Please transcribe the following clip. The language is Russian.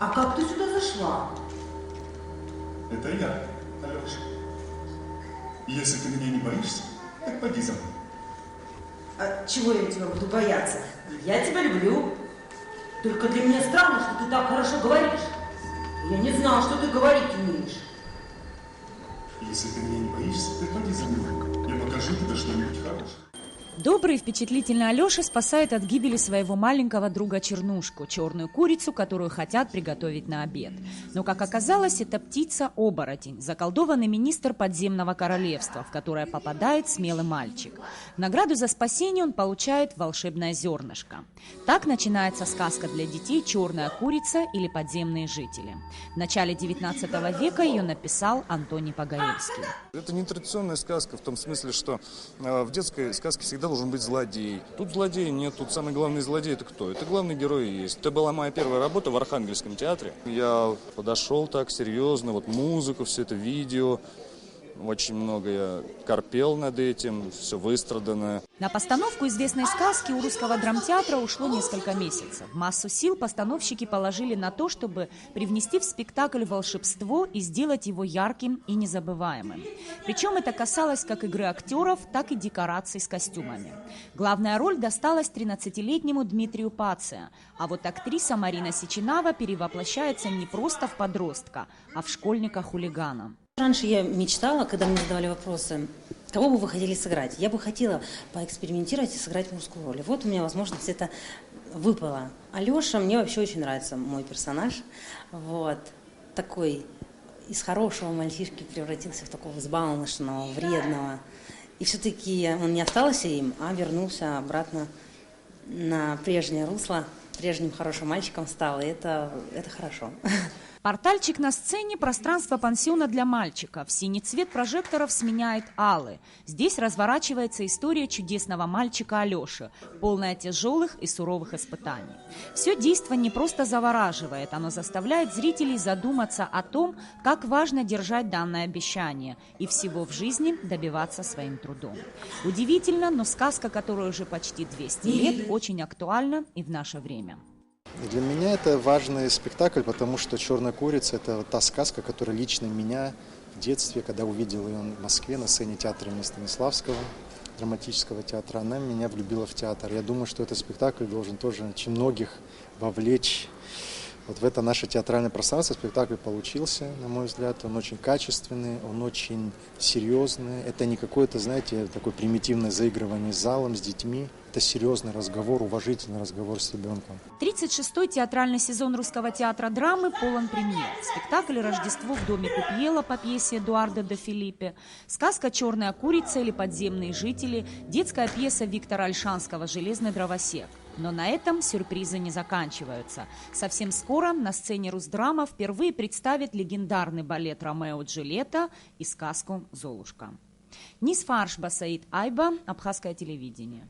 А как ты сюда зашла? Это я, Алеша. И если ты меня не боишься, так поди за мной. А чего я тебя буду бояться? Я тебя люблю. Только для меня странно, что ты так хорошо говоришь. Я не знала, что ты говорить умеешь. Если ты меня не боишься, так поди за мной. Я покажу тебе что-нибудь хорошее. Добрый и впечатлительный Алеша спасает от гибели своего маленького друга Чернушку, черную курицу, которую хотят приготовить на обед. Но, как оказалось, это птица-оборотень, заколдованный министр подземного королевства, в которое попадает смелый мальчик. В награду за спасение он получает волшебное зернышко. Так начинается сказка для детей «Черная курица» или «Подземные жители». В начале 19 века ее написал Антоний Погорельский. Это не традиционная сказка в том смысле, что в детской сказке всегда должен быть злодей. Тут злодея нет, тут самый главный злодей – это кто? Это главный герой и есть. Это была моя первая работа в Архангельском театре. Я подошел так серьезно, вот музыку, все это видео. Очень много я корпел над этим, все выстрадано. На постановку известной сказки у Русского драмтеатра ушло несколько месяцев. Массу сил постановщики положили на то, чтобы привнести в спектакль волшебство и сделать его ярким и незабываемым. Причем это касалось как игры актеров, так и декораций с костюмами. Главная роль досталась 13-летнему Дмитрию Пация, а вот актриса Марина Сеченава перевоплощается не просто в подростка, а в школьника-хулигана. Раньше я мечтала, когда мне задавали вопросы, кого бы вы хотели сыграть. Я бы хотела поэкспериментировать и сыграть мужскую роль. И вот у меня возможность это выпала. Алеша, мне вообще очень нравится мой персонаж. Вот. Такой из хорошего мальчишки превратился в такого взбалмошного, вредного. И все-таки он не остался им, а вернулся обратно на прежнее русло. Прежним хорошим мальчиком стал, и это хорошо. Портальчик на сцене – пространство пансиона для мальчиков. Синий цвет прожекторов сменяет алый. Здесь разворачивается история чудесного мальчика Алеши, полная тяжелых и суровых испытаний. Все действо не просто завораживает, оно заставляет зрителей задуматься о том, как важно держать данное обещание и всего в жизни добиваться своим трудом. Удивительно, но сказка, которая уже почти 200 лет, очень актуальна и в наше время. Для меня это важный спектакль, потому что «Черная курица» – это та сказка, которая лично меня в детстве, когда увидел ее в Москве на сцене театра имени Станиславского, драматического театра, она меня влюбила в театр. Я думаю, что этот спектакль должен тоже очень многих вовлечь вот в это наше театральное пространство. Спектакль получился, на мой взгляд, он очень качественный, он очень серьезный. Это не какое-то, знаете, такое примитивное заигрывание с залом, с детьми. Это серьезный разговор, уважительный разговор с ребенком. 36-й театральный сезон Русского театра драмы полон премьер. Спектакль «Рождество в доме Купьела» по пьесе Эдуарда де Филиппе, сказка «Черная курица» или «Подземные жители», детская пьеса Виктора Ольшанского «Железный дровосек». Но на этом сюрпризы не заканчиваются. Совсем скоро на сцене Русдрама впервые представит легендарный балет «Ромео и Джульетта» и сказку «Золушка». Низ Фарш, Басаид Айба, Абхазское телевидение.